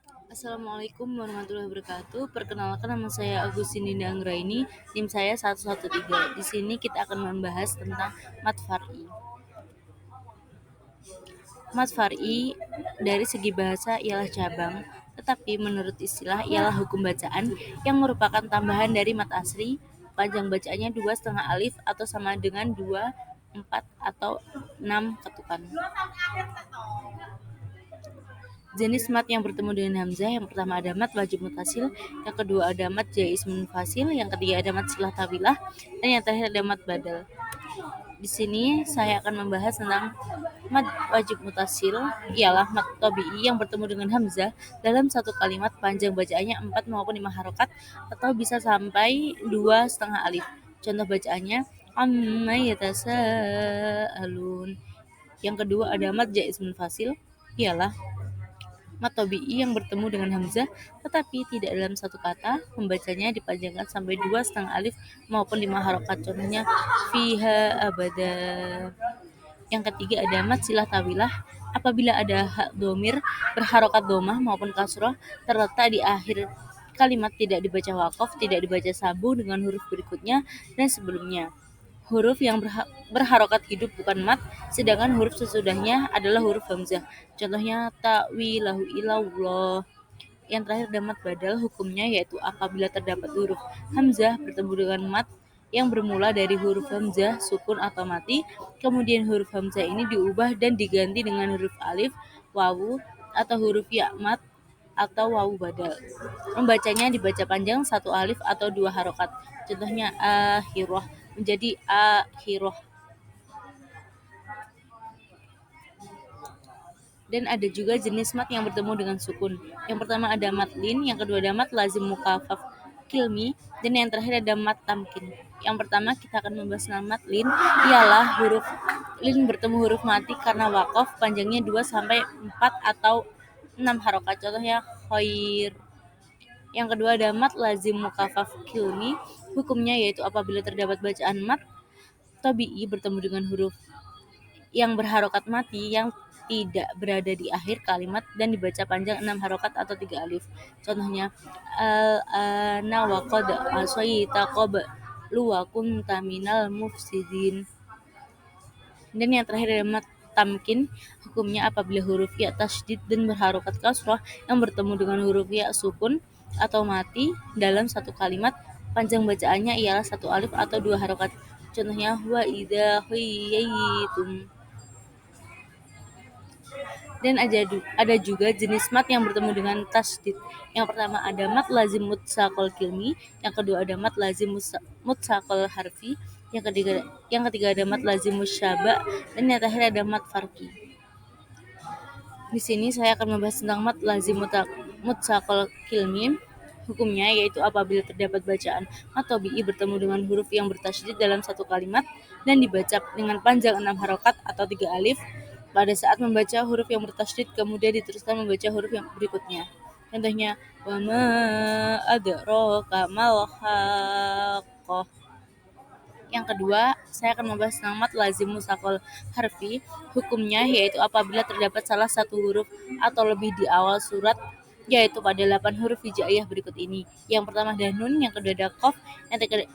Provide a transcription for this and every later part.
Assalamualaikum warahmatullahi wabarakatuh. Perkenalkan, nama saya Agustin Dinda Anggraini, NIM saya 113. Di sini kita akan membahas tentang mat far'i. Mat far'i dari segi bahasa ialah cabang, tetapi menurut istilah ialah hukum bacaan yang merupakan tambahan dari mat asli. Panjang bacaannya 2,5 alif atau sama dengan 2, 4 atau 6 ketukan. Jenis mat yang bertemu dengan hamzah, yang pertama ada mat wajib mutasil, yang kedua ada mat jaiz munfasil, yang ketiga ada mat silah tawilah, dan yang terakhir ada mat badal. Di sini saya akan membahas tentang mat wajib mutasil, ialah mat tabi'i yang bertemu dengan hamzah dalam satu kalimat panjang bacaannya 4 maupun 5 harokat atau bisa sampai 2,5 alif. Contoh bacaannya amma yatasaalun. Yang kedua ada mat jaiz munfasil, ialah mat tabi'i yang bertemu dengan hamzah tetapi tidak dalam satu kata, membacanya dipanjangkan sampai 2,5 alif maupun 5 harokat. Contohnya fiha abada. Yang ketiga ada mat silah tawilah, apabila ada hak domir berharokat domah maupun kasroh terletak di akhir kalimat, tidak dibaca wakof, tidak dibaca sabu dengan huruf berikutnya dan sebelumnya. Huruf yang berharokat hidup bukan mat, sedangkan huruf sesudahnya adalah huruf hamzah. Contohnya ta'wilahu ilallah. Yang terakhir ada mat badal, hukumnya yaitu apabila terdapat huruf hamzah bertemu dengan mat yang bermula dari huruf hamzah, sukun atau mati, kemudian huruf hamzah ini diubah dan diganti dengan huruf alif, wawu, atau huruf ya mat atau wawu badal. Membacanya dibaca panjang 1 alif atau 2 harokat. Contohnya akhirah menjadi akhirah. Dan ada juga jenis mat yang bertemu dengan sukun. Yang pertama ada mat lin, yang kedua ada mat lazim mukafaf kilmi, dan yang terakhir ada mat tamkin. Yang pertama kita akan membahas tentang mat lin, ialah huruf lin bertemu huruf mati karena wakof, panjangnya 2 sampai 4 atau 6 harokat. Contohnya khair. Yang kedua ada mat lazim mukafaf kilmi, hukumnya yaitu apabila terdapat bacaan mat tabi'i bertemu dengan huruf yang berharokat mati yang tidak berada di akhir kalimat dan dibaca panjang 6 harokat atau 3 alif. Contohnya al-ana wa qad asaita qablu wa kunta minal mufsidin. Dan yang terakhir ada mat tamkin, hukumnya apabila huruf ya tasydid dan berharokat kasrah yang bertemu dengan huruf ya sukun atau mati dalam satu kalimat, panjang bacaannya ialah 1 alif atau 2 harokat. Contohnya wa idza khayyitum. Dan ada juga jenis mat yang bertemu dengan tasydid. Yang pertama ada mat lazim mutsaqal kilmi, yang kedua ada mat lazim mutsaqal harfi, yang ketiga ada mat lazim musyaba, dan yang terakhir ada mat farqi. Di sini saya akan membahas tentang mat lazim mutsaqal kilmi. Hukumnya yaitu apabila terdapat bacaan mat tabi'i bertemu dengan huruf yang bertasydid dalam satu kalimat dan dibaca dengan panjang 6 harokat atau 3 alif. Pada saat membaca huruf yang bertasydid kemudian diteruskan membaca huruf yang berikutnya. Contohnya wa ma adraka mal haqqah. Yang kedua, saya akan membahas tentang mat lazim mutsaqal harfi. Hukumnya yaitu apabila terdapat salah satu huruf atau lebih di awal surat, yaitu pada 8 huruf hijaiyah berikut ini. Yang pertama ada nun, yang kedua ada qaf,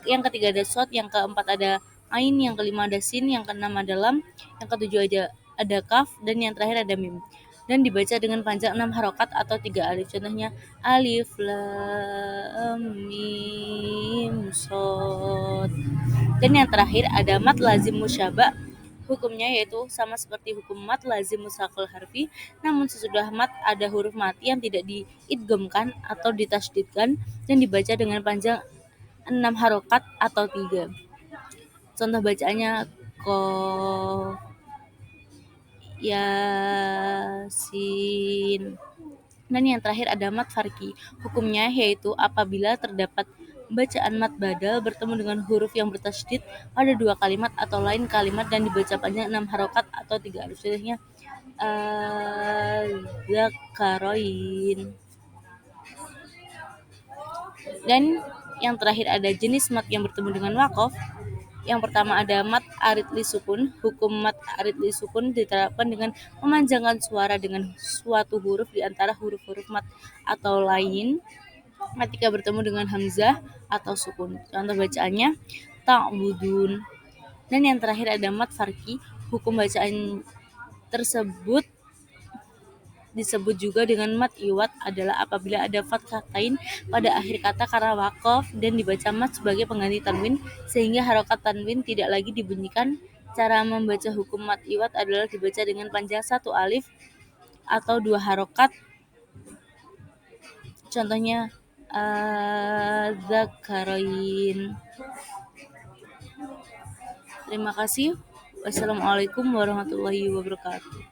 yang ketiga ada shad, yang keempat ada ain, yang kelima ada sin, yang keenam ada lam, yang ketujuh ada kaf, dan yang terakhir ada mim. Dan dibaca dengan panjang 6 harokat atau 3 alif. Contohnya alif lam mim shad. Dan yang terakhir ada mat lazim musyaba. Hukumnya yaitu sama seperti hukum mat lazim mutsaqal harfi, namun sesudah mat ada huruf mati yang tidak diidghamkan atau ditasydidkan dan dibaca dengan panjang 6 harokat atau 3. Contoh bacaannya qaf, yasin. Dan yang terakhir ada mat farqi. Hukumnya yaitu apabila terdapat bacaan mat badal bertemu dengan huruf yang bertasydid pada 2 kalimat atau lain kalimat dan dibaca panjang 6 harokat atau 3 alif. Contohnya az-zakarain. Dan yang terakhir ada jenis mat yang bertemu dengan wakof. Yang pertama ada mat arid li sukun. Hukum mat arid li sukun diterapkan dengan memanjangkan suara dengan suatu huruf di antara huruf-huruf mat atau lain ketika bertemu dengan hamzah atau sukun. Contoh bacaannya ta'budun. Dan yang terakhir ada mat farki. Hukum bacaan tersebut disebut juga dengan mat iwat adalah apabila ada fathatain pada akhir kata karena wakof dan dibaca mat sebagai pengganti tanwin sehingga harokat tanwin tidak lagi dibunyikan. Cara membaca hukum mat iwat adalah dibaca dengan panjang satu alif atau dua harokat. Contohnya dzakarain. Terima kasih. Wassalamualaikum warahmatullahi wabarakatuh.